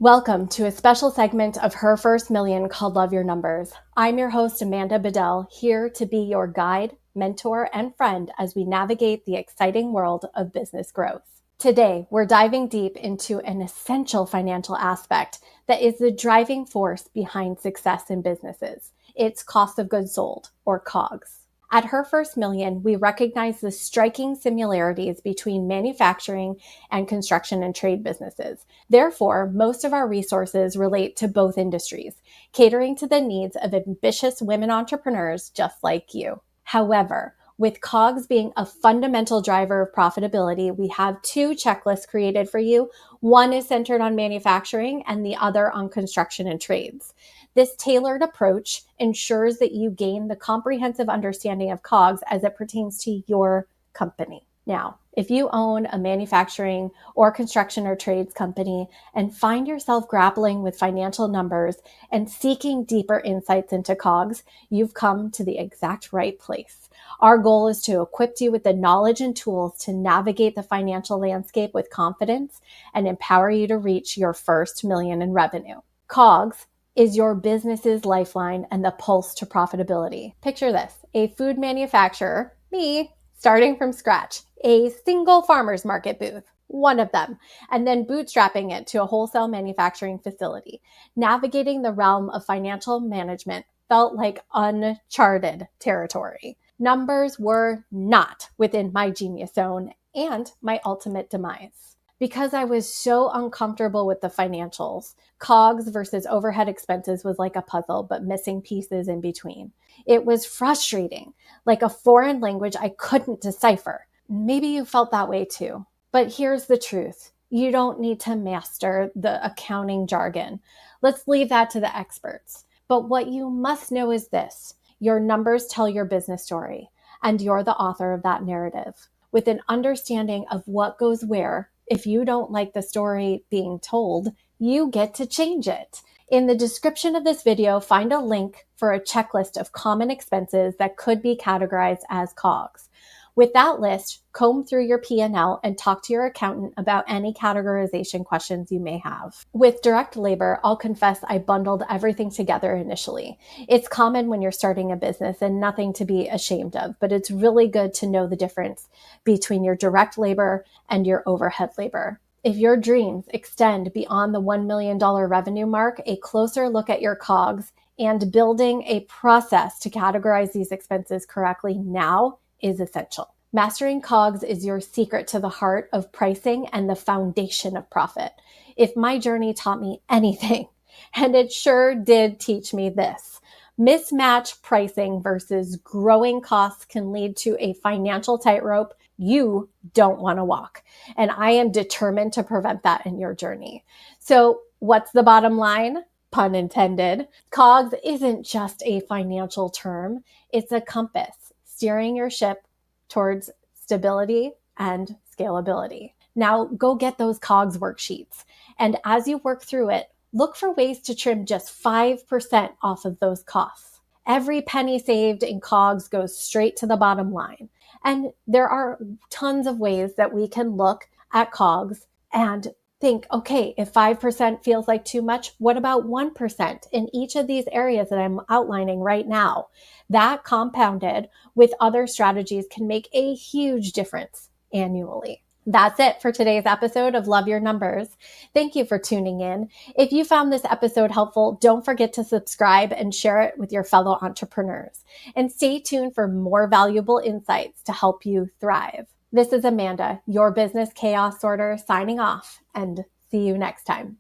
Welcome to a special segment of Her First Million called Love Your Numbers. I'm your host, Amanda Bedell, here to be your guide, mentor, and friend as we navigate the exciting world of business growth. Today, we're diving deep into an essential financial aspect that is the driving force behind success in businesses. It's cost of goods sold, or COGS. At Her First Million, we recognize the striking similarities between manufacturing and construction and trade businesses. Therefore, most of our resources relate to both industries, catering to the needs of ambitious women entrepreneurs just like you. However, with COGS being a fundamental driver of profitability, we have two checklists created for you. One is centered on manufacturing and the other on construction and trades. This tailored approach ensures that you gain the comprehensive understanding of COGS as it pertains to your company. Now, if you own a manufacturing or construction or trades company and find yourself grappling with financial numbers and seeking deeper insights into COGS, you've come to the exact right place. Our goal is to equip you with the knowledge and tools to navigate the financial landscape with confidence and empower you to reach your first million in revenue. COGS is your business's lifeline and the pulse to profitability. Picture this: a food manufacturer, me, starting from scratch, a single farmer's market booth, one of them, and then bootstrapping it to a wholesale manufacturing facility. Navigating the realm of financial management felt like uncharted territory. Numbers were not within my genius zone and my ultimate demise. Because I was so uncomfortable with the financials, COGS versus overhead expenses was like a puzzle, but missing pieces in between. It was frustrating, like a foreign language I couldn't decipher. Maybe you felt that way too. But here's the truth. You don't need to master the accounting jargon. Let's leave that to the experts. But what you must know is this: your numbers tell your business story, and you're the author of that narrative. With an understanding of what goes where, if you don't like the story being told, you get to change it. In the description of this video, find a link for a checklist of common expenses that could be categorized as COGS. With that list, comb through your P&L and talk to your accountant about any categorization questions you may have. With direct labor, I'll confess I bundled everything together initially. It's common when you're starting a business and nothing to be ashamed of, but it's really good to know the difference between your direct labor and your overhead labor. If your dreams extend beyond the $1 million revenue mark, a closer look at your COGS and building a process to categorize these expenses correctly now is essential. Mastering COGS is your secret to the heart of pricing and the foundation of profit. If my journey taught me anything, and it sure did teach me this: mismatch pricing versus growing costs can lead to a financial tightrope you don't want to walk. And I am determined to prevent that in your journey. So what's the bottom line? Pun intended. COGS isn't just a financial term. It's a compass steering your ship towards stability and scalability. Now go get those COGS worksheets. And as you work through it, look for ways to trim just 5% off of those costs. Every penny saved in COGS goes straight to the bottom line. And there are tons of ways that we can look at COGS and think, okay, if 5% feels like too much, what about 1% in each of these areas that I'm outlining right now? That compounded with other strategies can make a huge difference annually. That's it for today's episode of Love Your Numbers. Thank you for tuning in. If you found this episode helpful, don't forget to subscribe and share it with your fellow entrepreneurs. And stay tuned for more valuable insights to help you thrive. This is Amanda, your business chaos sorter, signing off, and see you next time.